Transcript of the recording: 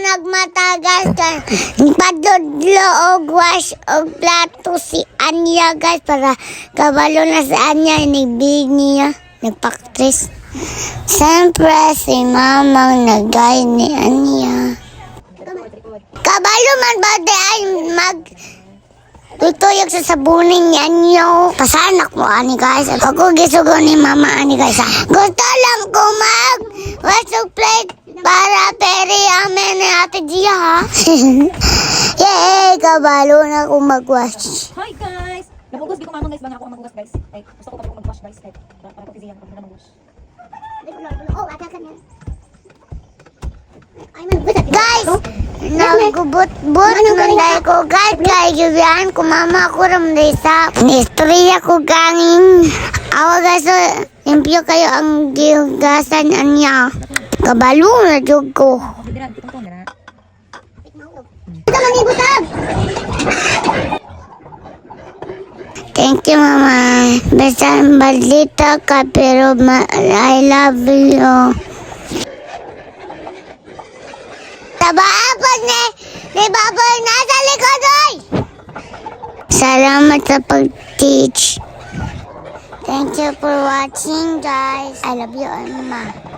nagmatagas ka. Padudlo og wash og plato si Anya guys para kabalo na sa Anya inibig niya. Nagpaktres. Siyempre si mamang nagay ni Anya. Kabalo man ba di ay tutuyog sa sabunin ni Anyo. Pasanak mo ani guys. Ako gisugo ni mama ani guys. Gusto lang ko wash og plate para peri amin ni Ate Gia ha. Yay! Kabalo na akong mag-wash. Hi guys! Nagugas, di ko mamang guys. Bang ako ang mag-wash guys. Ay, gusto ko pa mag-wash guys. Ay, para Ate Gia ako na mag-wash. Oh, atakan yan. Guys! Nagubot-but nanday ko. Guys, kaya gyubihan ko mama ko ramday sa nistorya ko gangin. Awa guys, so, limpyo kayo ang gihugasan niya. Kabalo na jug ko. Thank you, mama. Basta balita ka, pero I love you. Tabaapag ni Baboy nasa likod, oy! Salamat sa pag-teach. Thank you for watching, guys. I love you, mama.